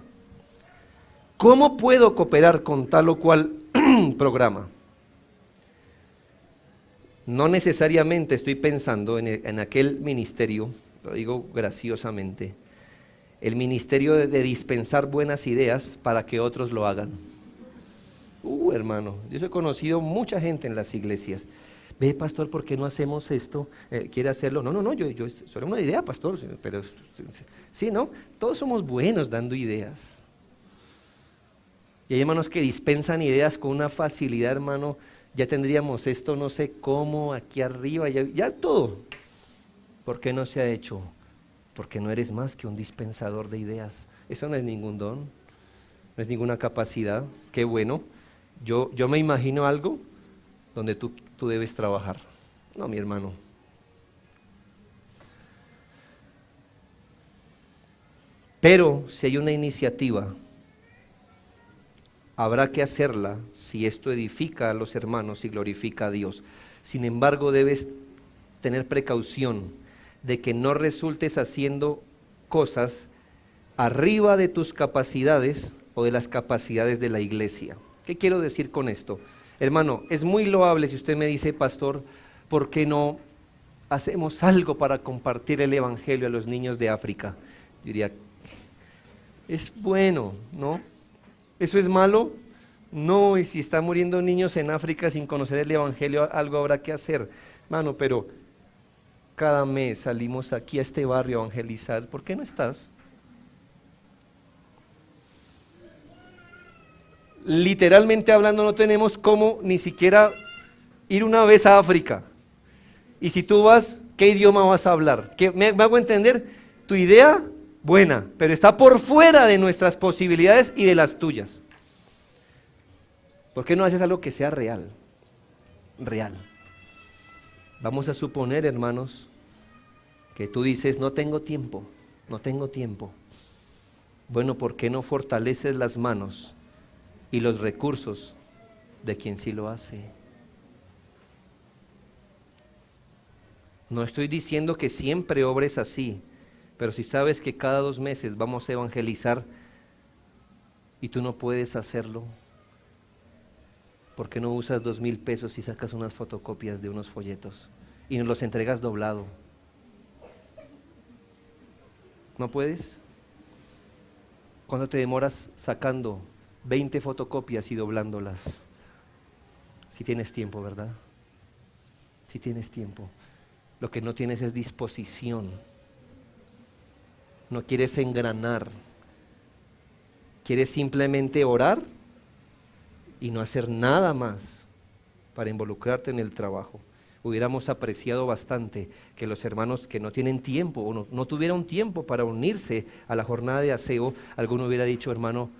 ¿Cómo puedo cooperar con tal o cual programa? No necesariamente estoy pensando en aquel ministerio, lo digo graciosamente, el ministerio de dispensar buenas ideas para que otros lo hagan. Hermano, yo he conocido mucha gente en las iglesias. Ve, pastor, ¿por qué no hacemos esto? ¿Quiere hacerlo? No, yo solo una idea, pastor, pero sí, ¿no? Todos somos buenos dando ideas. Y hay hermanos que dispensan ideas con una facilidad, hermano. Ya tendríamos esto, no sé cómo, aquí arriba, ya todo. ¿Por qué no se ha hecho? Porque no eres más que un dispensador de ideas. Eso no es ningún don. no es ninguna capacidad, qué bueno. Yo me imagino algo donde tú debes trabajar. No, mi hermano. Pero si hay una iniciativa, habrá que hacerla si esto edifica a los hermanos y glorifica a Dios. Sin embargo, debes tener precaución de que no resultes haciendo cosas arriba de tus capacidades o de las capacidades de la iglesia. ¿Qué quiero decir con esto? Hermano, es muy loable si usted me dice, pastor, ¿por qué no hacemos algo para compartir el evangelio a los niños de África? Yo diría, es bueno, ¿no? ¿Eso es malo? No, y si están muriendo niños en África sin conocer el evangelio, algo habrá que hacer. Hermano, pero cada mes salimos aquí a este barrio a evangelizar. ¿Por qué no estás? Literalmente hablando, no tenemos cómo ni siquiera ir una vez a África. Y si tú vas, ¿qué idioma vas a hablar? ¿Me hago entender? Tu idea, buena, pero está por fuera de nuestras posibilidades y de las tuyas. ¿Por qué no haces algo que sea real? Real. Vamos a suponer, hermanos, que tú dices, no tengo tiempo. Bueno, ¿por qué no fortaleces las manos y los recursos de quien sí lo hace? No estoy diciendo que siempre obres así, pero si sabes que cada 2 meses vamos a evangelizar y tú no puedes hacerlo, ¿por qué no usas 2,000 pesos y sacas unas fotocopias de unos folletos y nos los entregas doblado? ¿No puedes? ¿Cuánto te demoras sacando 20 fotocopias y doblándolas? Si tienes tiempo, ¿verdad? Si tienes tiempo. Lo que no tienes es disposición. No quieres engranar. Quieres simplemente orar y no hacer nada más para involucrarte en el trabajo. Hubiéramos apreciado bastante que los hermanos que no tienen tiempo o no tuvieron tiempo para unirse a la jornada de aseo, alguno hubiera dicho, hermano,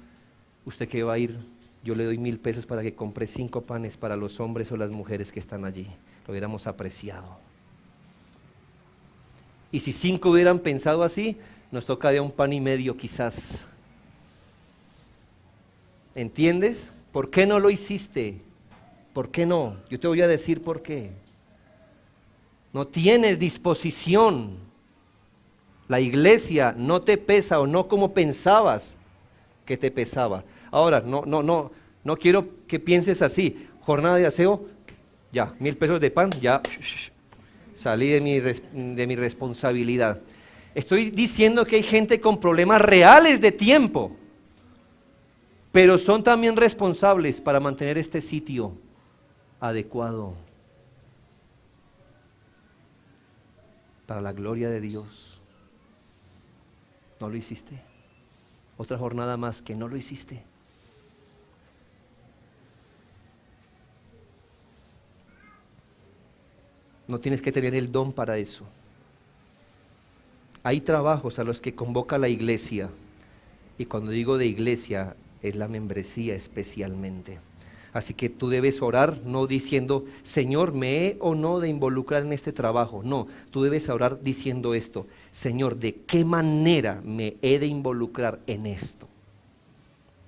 ¿usted qué va a ir? Yo le doy 1,000 pesos para que compre 5 panes para los hombres o las mujeres que están allí. Lo hubiéramos apreciado. Y si 5 hubieran pensado así, nos toca de 1,5 panes quizás. ¿Entiendes? ¿Por qué no lo hiciste? ¿Por qué no? Yo te voy a decir por qué. No tienes disposición. La iglesia no te pesa o no como pensabas que te pesaba. Ahora, no quiero que pienses así. Jornada de aseo, ya, 1,000 pesos de pan, ya, salí de mi responsabilidad. Estoy diciendo que hay gente con problemas reales de tiempo, pero son también responsables para mantener este sitio adecuado para la gloria de Dios. ¿No lo hiciste? Otra jornada más que no lo hiciste. No tienes que tener el don para eso. Hay trabajos a los que convoca la iglesia, y cuando digo de iglesia, es la membresía especialmente. Así que tú debes orar no diciendo, Señor, ¿me he o no de involucrar en este trabajo? No, tú debes orar diciendo esto, Señor, ¿de qué manera me he de involucrar en esto?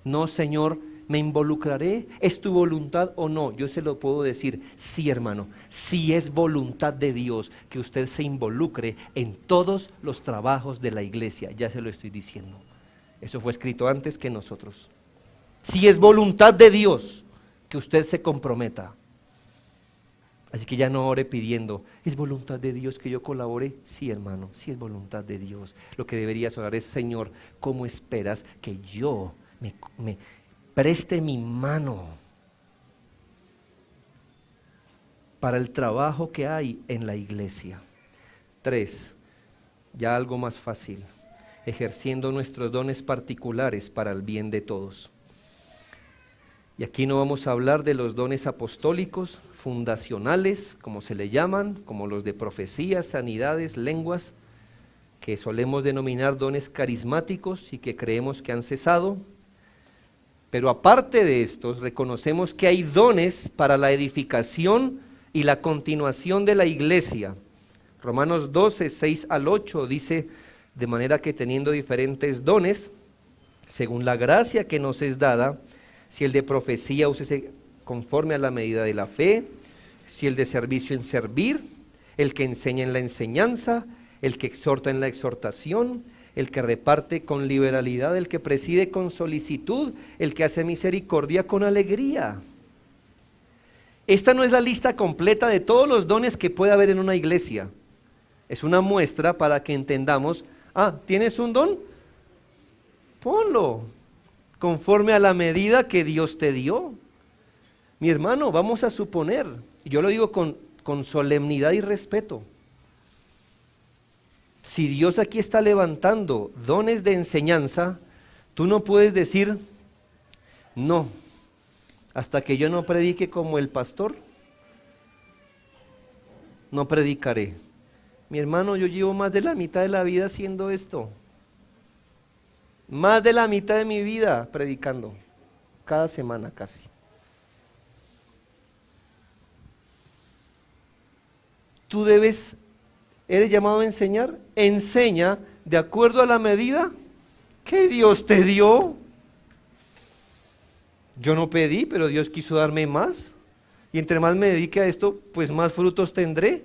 No, Señor, ¿me involucraré? ¿Es tu voluntad o no? Yo se lo puedo decir, sí, hermano, sí es voluntad de Dios que usted se involucre en todos los trabajos de la iglesia, ya se lo estoy diciendo. Eso fue escrito antes que nosotros. Sí es voluntad de Dios que usted se comprometa. Así que ya no ore pidiendo, ¿es voluntad de Dios que yo colabore? Sí, hermano, sí es voluntad de Dios. Lo que deberías orar es, Señor, ¿cómo esperas que yo me preste mi mano para el trabajo que hay en la iglesia? 3, ya algo más fácil, ejerciendo nuestros dones particulares para el bien de todos. Y aquí no vamos a hablar de los dones apostólicos, fundacionales, como se le llaman, como los de profecía, sanidades, lenguas, que solemos denominar dones carismáticos y que creemos que han cesado. Pero aparte de estos, reconocemos que hay dones para la edificación y la continuación de la iglesia. Romanos 12, 6 al 8 dice, de manera que teniendo diferentes dones, según la gracia que nos es dada, si el de profecía úsese conforme a la medida de la fe, si el de servicio en servir, el que enseña en la enseñanza, el que exhorta en la exhortación, el que reparte con liberalidad, el que preside con solicitud, el que hace misericordia con alegría. Esta no es la lista completa de todos los dones que puede haber en una iglesia. Es una muestra para que entendamos, ¿tienes un don? Ponlo, conforme a la medida que Dios te dio. Mi hermano, vamos a suponer, y yo lo digo con solemnidad y respeto, si Dios aquí está levantando dones de enseñanza, tú no puedes decir, no, hasta que yo no predique como el pastor, no predicaré. Mi hermano, yo llevo más de la mitad de la vida haciendo esto. Más de la mitad de mi vida predicando, cada semana casi. Tú eres llamado a enseñar, enseña de acuerdo a la medida que Dios te dio. Yo no pedí, pero Dios quiso darme más. Y entre más me dedique a esto, pues más frutos tendré.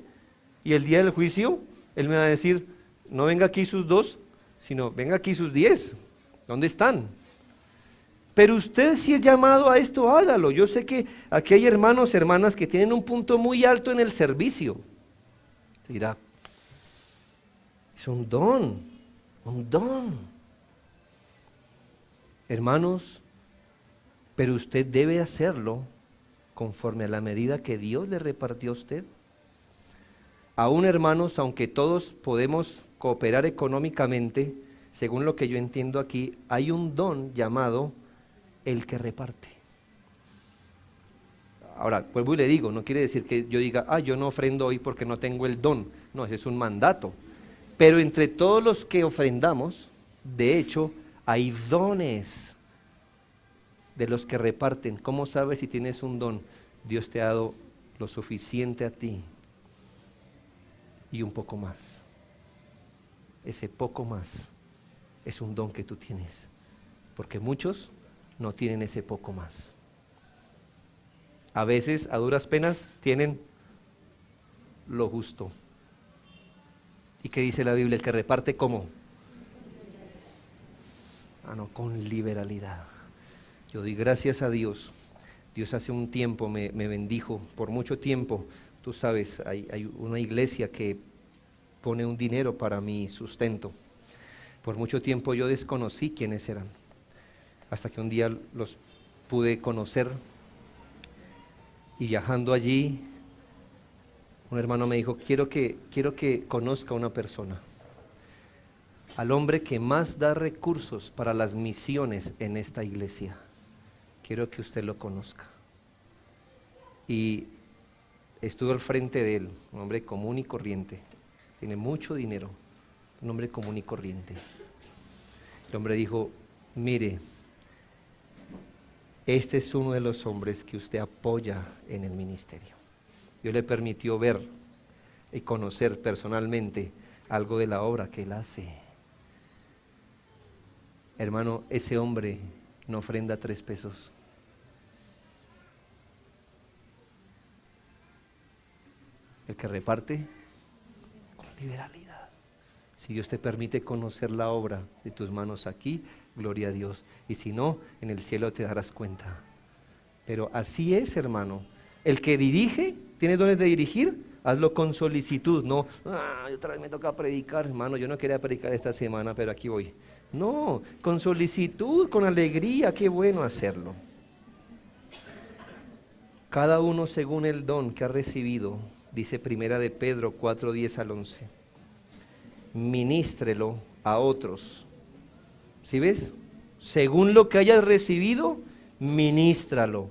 Y el día del juicio, Él me va a decir, no venga aquí sus 2, sino venga aquí sus 10. ¿Dónde están? Pero usted si es llamado a esto, hágalo. Yo sé que aquí hay hermanos, hermanas que tienen un punto muy alto en el servicio. Dirá, es un don, un don. Hermanos, pero usted debe hacerlo conforme a la medida que Dios le repartió a usted. Aún, hermanos, aunque todos podemos cooperar económicamente, según lo que yo entiendo aquí, hay un don llamado el que reparte. Ahora, vuelvo y le digo, no quiere decir que yo diga, yo no ofrendo hoy porque no tengo el don. No, ese es un mandato. Pero entre todos los que ofrendamos, de hecho, hay dones de los que reparten. ¿Cómo sabes si tienes un don? Dios te ha dado lo suficiente a ti y un poco más. Ese poco más es un don que tú tienes, porque muchos no tienen ese poco más. A veces, a duras penas, tienen lo justo. ¿Y qué dice la Biblia? El que reparte, ¿cómo? Con liberalidad. Yo doy gracias a Dios. Dios hace un tiempo me bendijo, por mucho tiempo. Tú sabes, hay una iglesia que pone un dinero para mi sustento. Por mucho tiempo yo desconocí quiénes eran, hasta que un día los pude conocer. Y viajando allí, un hermano me dijo, quiero que conozca a una persona, al hombre que más da recursos para las misiones en esta iglesia. Quiero que usted lo conozca. Y estuve al frente de él, un hombre común y corriente, tiene mucho dinero, un hombre común y corriente. El hombre dijo, mire, este es uno de los hombres que usted apoya en el ministerio. Dios le permitió ver y conocer personalmente algo de la obra que él hace. Hermano, ese hombre no ofrenda 3 pesos. El que reparte con liberalidad. Si Dios te permite conocer la obra de tus manos aquí, gloria a Dios. Y si no, en el cielo te darás cuenta. Pero así es, hermano. El que dirige, tiene dones de dirigir, hazlo con solicitud. No, otra vez me toca predicar, hermano. Yo no quería predicar esta semana, pero aquí voy. No, con solicitud, con alegría, qué bueno hacerlo. Cada uno según el don que ha recibido, dice Primera de Pedro 4, 10 al 11. Ministrelo a otros. ¿Sí ves? Según lo que hayas recibido, ministralo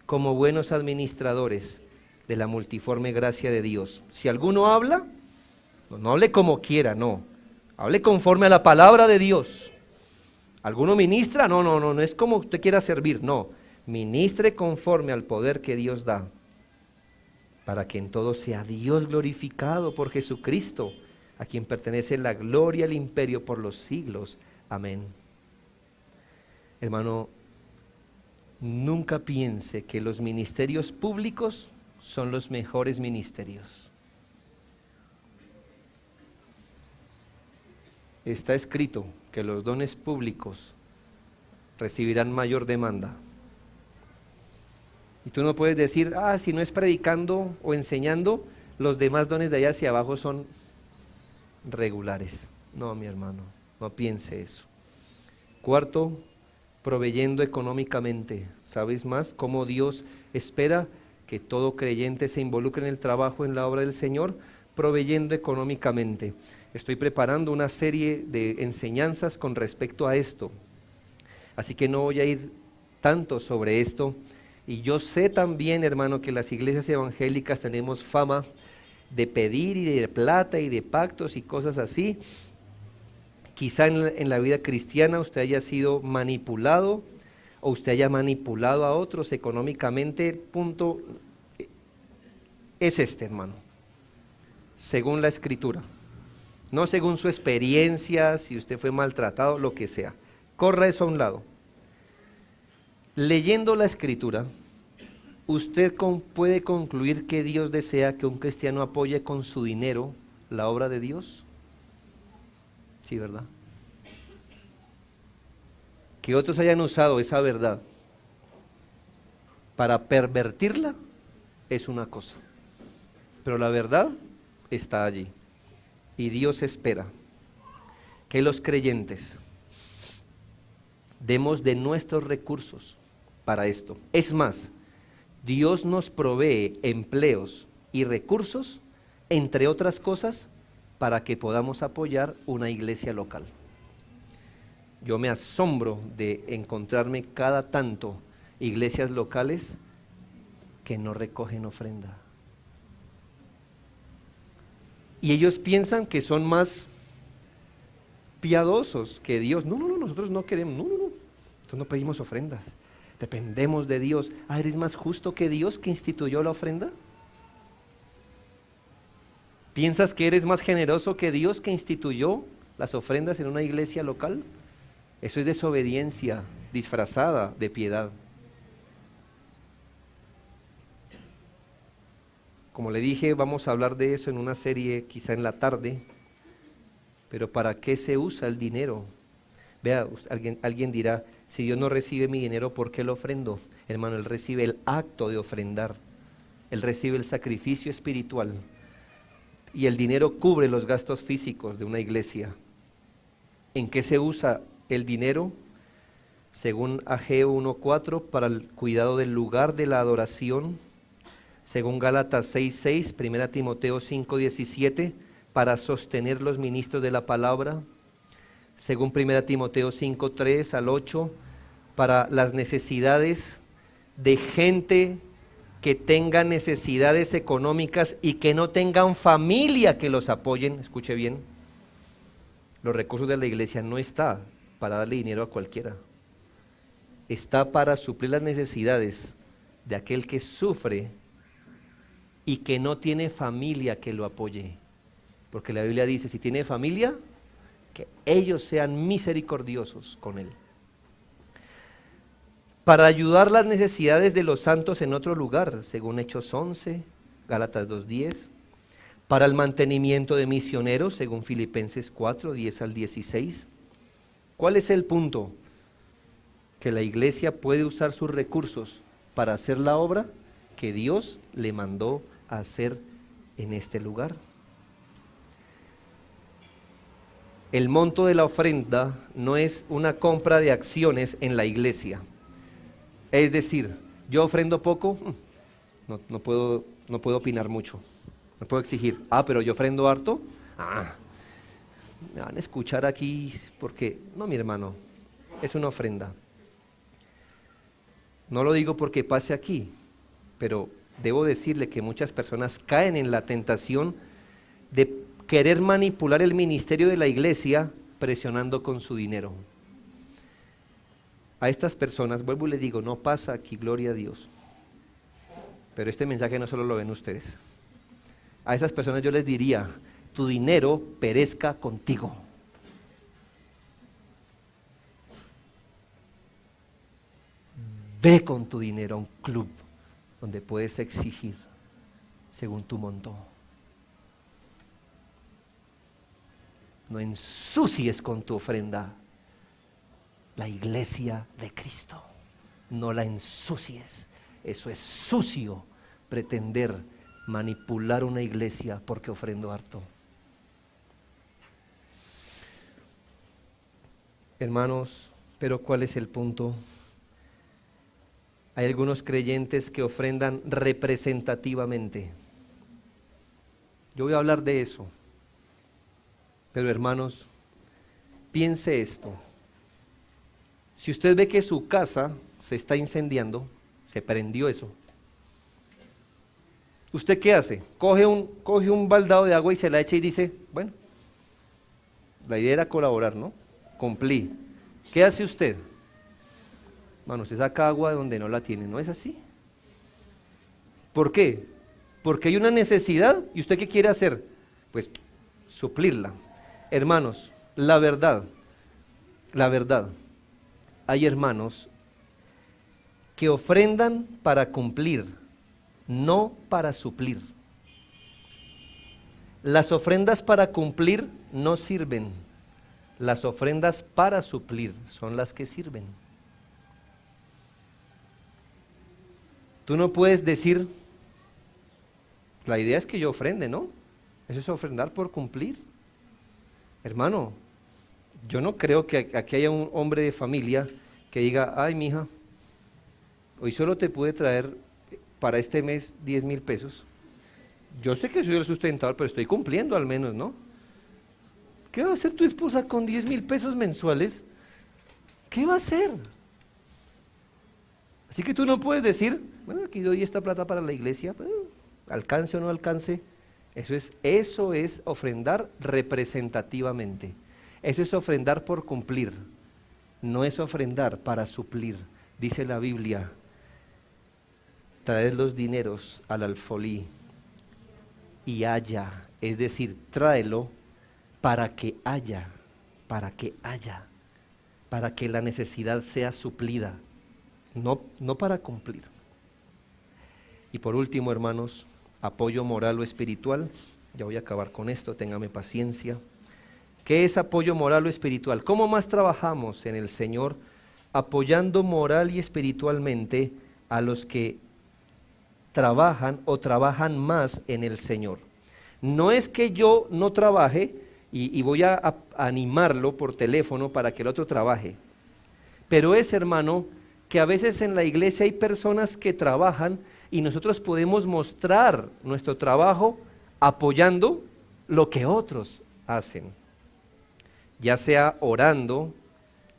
como buenos administradores de la multiforme gracia de Dios. Si alguno habla, no hable como quiera, no. Hable conforme a la palabra de Dios. ¿Alguno ministra? No, no, no, no es como usted quiera servir, no. Ministre conforme al poder que Dios da, para que en todo sea Dios glorificado por Jesucristo, a quien pertenece la gloria y el imperio por los siglos. Amén. Hermano, nunca piense que los ministerios públicos son los mejores ministerios. Está escrito que los dones públicos recibirán mayor demanda. Y tú no puedes decir, si no es predicando o enseñando, los demás dones de allá hacia abajo son regulares. No, mi hermano, no piense eso. Cuarto, proveyendo económicamente. ¿Sabes más? Cómo Dios espera que todo creyente se involucre en el trabajo, en la obra del Señor, proveyendo económicamente. Estoy preparando una serie de enseñanzas con respecto a esto. Así que no voy a ir tanto sobre esto. Y yo sé también, hermano, que las iglesias evangélicas tenemos fama de pedir y de plata y de pactos y cosas así. Quizá en la vida cristiana usted haya sido manipulado o usted haya manipulado a otros económicamente. El punto es este, hermano, según la Escritura. No según su experiencia, si usted fue maltratado, lo que sea. Corra eso a un lado. Leyendo la Escritura, usted puede concluir que Dios desea que un cristiano apoye con su dinero la obra de Dios. Sí, ¿verdad? Que otros hayan usado esa verdad para pervertirla es una cosa, pero la verdad está allí. Y Dios espera que los creyentes demos de nuestros recursos para esto. Es más, Dios nos provee empleos y recursos, entre otras cosas, para que podamos apoyar una iglesia local. Yo me asombro de encontrarme cada tanto iglesias locales que no recogen ofrenda. Y ellos piensan que son más piadosos que Dios. No, no, no, nosotros no queremos, no, no, no, nosotros no pedimos ofrendas, dependemos de Dios. ¿Eres más justo que Dios que instituyó la ofrenda? ¿Piensas que eres más generoso que Dios que instituyó las ofrendas en una iglesia local? Eso es desobediencia disfrazada de piedad. Como le dije, vamos a hablar de eso en una serie quizá en la tarde, pero ¿para qué se usa el dinero? Vea, alguien dirá, si Dios no recibe mi dinero, ¿por qué lo ofrendo? Hermano, Él recibe el acto de ofrendar, Él recibe el sacrificio espiritual, y el dinero cubre los gastos físicos de una iglesia. ¿En qué se usa el dinero? Según Ageo 1:4, para el cuidado del lugar de la adoración. Según Gálatas 6:6, 1 Timoteo 5:17, para sostener los ministros de la palabra. Según 1 Timoteo 5:3 al 8, para las necesidades de gente que tengan necesidades económicas y que no tengan familia que los apoyen. Escuche bien, los recursos de la iglesia no está para darle dinero a cualquiera, está para suplir las necesidades de aquel que sufre y que no tiene familia que lo apoye, porque la Biblia dice, si tiene familia, que ellos sean misericordiosos con él. Para ayudar las necesidades de los santos en otro lugar, según Hechos 11, Gálatas 2:10, para el mantenimiento de misioneros, según Filipenses 4:10 al 16. ¿Cuál es el punto? Que la iglesia puede usar sus recursos para hacer la obra que Dios le mandó a hacer en este lugar. El monto de la ofrenda no es una compra de acciones en la iglesia. Es decir, yo ofrendo poco, no puedo opinar mucho, no puedo exigir. Pero yo ofrendo harto, me van a escuchar aquí porque, no, mi hermano, es una ofrenda. No lo digo porque pase aquí, pero debo decirle que muchas personas caen en la tentación de querer manipular el ministerio de la iglesia presionando con su dinero. A estas personas, vuelvo y les digo, no pasa aquí, gloria a Dios. Pero este mensaje no solo lo ven ustedes. A esas personas yo les diría, tu dinero perezca contigo. Ve con tu dinero a un club donde puedes exigir según tu monto. No ensucies con tu ofrenda la iglesia de Cristo. No la ensucies. Eso es sucio, pretender manipular una iglesia porque ofrendo harto. Hermanos, pero ¿cuál es el punto? Hay algunos creyentes que ofrendan representativamente. Yo voy a hablar de eso. Pero hermanos, piense esto. Si usted ve que su casa se está incendiando, se prendió eso, ¿usted qué hace? Coge un baldado de agua y se la echa y dice, bueno, la idea era colaborar, ¿no? Cumplí. ¿Qué hace usted? Bueno, usted saca agua de donde no la tiene, ¿no es así? ¿Por qué? Porque hay una necesidad y ¿usted qué quiere hacer? Pues suplirla. Hermanos, la verdad, hay hermanos que ofrendan para cumplir, no para suplir. Las ofrendas para cumplir no sirven, las ofrendas para suplir son las que sirven. Tú no puedes decir, la idea es que yo ofrende, ¿no? Eso es ofrendar por cumplir. Hermano, yo no creo que aquí haya un hombre de familia que diga, ay mija, hoy solo te pude traer para este mes 10,000 pesos. Yo sé que soy el sustentador, pero estoy cumpliendo al menos, ¿no? ¿Qué va a hacer tu esposa con 10,000 pesos mensuales? ¿Qué va a hacer? Así que tú no puedes decir, bueno, aquí doy esta plata para la iglesia, alcance o no alcance. Eso es ofrendar representativamente. Eso es ofrendar por cumplir. No es ofrendar para suplir. Dice la Biblia, traed los dineros al alfolí y haya. Es decir, tráelo para que haya, para que la necesidad sea suplida, no para cumplir. Y por último, hermanos, apoyo moral o espiritual. Ya voy a acabar con esto, téngame paciencia. ¿Qué es apoyo moral o espiritual? ¿Cómo más trabajamos en el Señor apoyando moral y espiritualmente a los que trabajan o trabajan más en el Señor? No es que yo no trabaje y voy a animarlo por teléfono para que el otro trabaje, pero es, hermano, que a veces en la iglesia hay personas que trabajan y nosotros podemos mostrar nuestro trabajo apoyando lo que otros hacen, ya sea orando,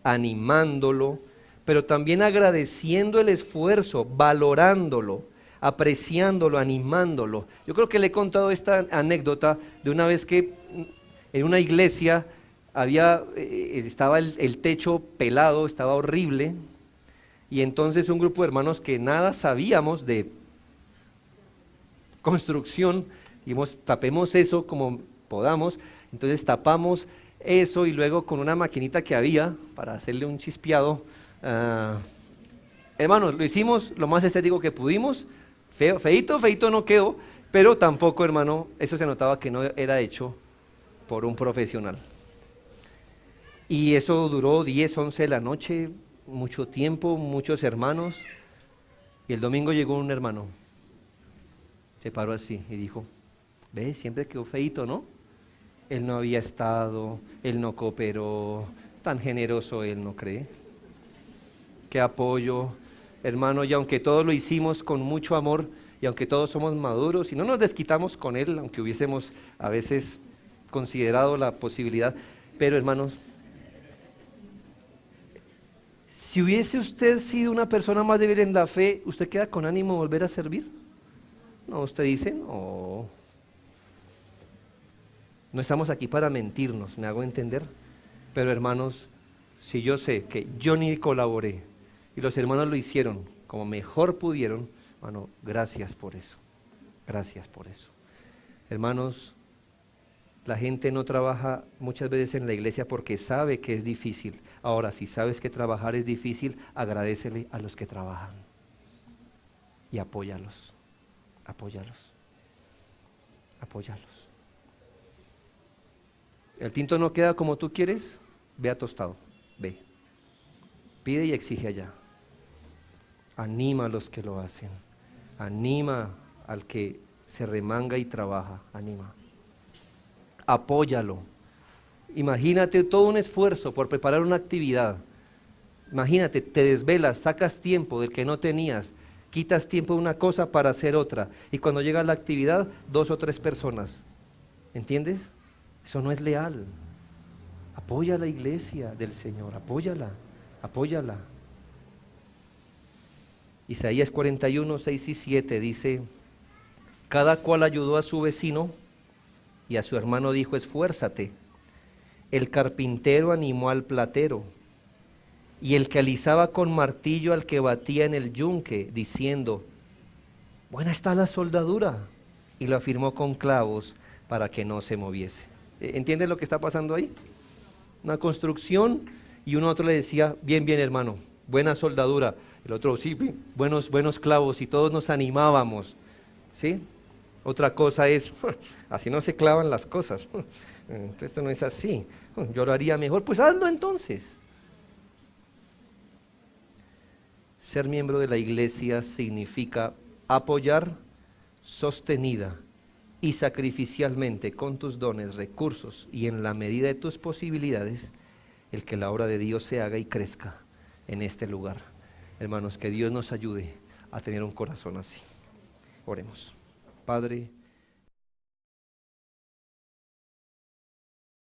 animándolo, pero también agradeciendo el esfuerzo, valorándolo, apreciándolo, animándolo. Yo creo que le he contado esta anécdota de una vez que en una iglesia estaba el techo pelado, estaba horrible, y entonces un grupo de hermanos que nada sabíamos de construcción, dijimos, tapemos eso como podamos. Entonces tapamos eso y luego con una maquinita que había para hacerle un chispeado, hermanos, lo hicimos lo más estético que pudimos. Feito no quedó, pero tampoco, hermano, eso se notaba que no era hecho por un profesional. Y eso duró 10, 11 de la noche, mucho tiempo, muchos hermanos, y el domingo llegó un hermano, se paró así y dijo, ve, siempre quedó feito, ¿no? Él no había estado, él no cooperó, tan generoso él, ¿no cree? Qué apoyo, hermano, y aunque todos lo hicimos con mucho amor, y aunque todos somos maduros, y no nos desquitamos con él, aunque hubiésemos a veces considerado la posibilidad, pero hermanos, si hubiese usted sido una persona más débil en la fe, ¿usted queda con ánimo de volver a servir? No, usted dice, no estamos aquí para mentirnos, me hago entender, pero hermanos, si yo sé que yo ni colaboré y los hermanos lo hicieron como mejor pudieron, hermano, gracias por eso. Gracias por eso. Hermanos, la gente no trabaja muchas veces en la iglesia porque sabe que es difícil. Ahora, si sabes que trabajar es difícil, agradécele a los que trabajan y apóyalos, apóyalos, apóyalos. El tinto no queda como tú quieres, ve a tostado, ve. Pide y exige allá. Anima a los que lo hacen, anima al que se remanga y trabaja, anima. Apóyalo. Imagínate todo un esfuerzo por preparar una actividad. Imagínate, te desvelas, sacas tiempo del que no tenías, quitas tiempo de una cosa para hacer otra. Y cuando llega la actividad, 2 o 3 personas. ¿Entiendes? Eso no es leal. Apoya a la iglesia del Señor, apóyala, apóyala. Isaías 41, 6 y 7 dice: cada cual ayudó a su vecino y a su hermano dijo: esfuérzate. El carpintero animó al platero, y el que alisaba con martillo al que batía en el yunque, diciendo: buena está la soldadura, y lo afirmó con clavos para que no se moviese. ¿Entiendes lo que está pasando ahí? Una construcción, y uno a otro le decía: bien, bien, hermano, buena soldadura. El otro: sí, buenos clavos, y todos nos animábamos, ¿sí? Otra cosa es: así no se clavan las cosas, esto no es así, yo lo haría mejor. Pues hazlo entonces. Ser miembro de la iglesia significa apoyar sostenida y sacrificialmente con tus dones, recursos y en la medida de tus posibilidades, el que la obra de Dios se haga y crezca en este lugar. Hermanos, que Dios nos ayude a tener un corazón así. Oremos. Padre,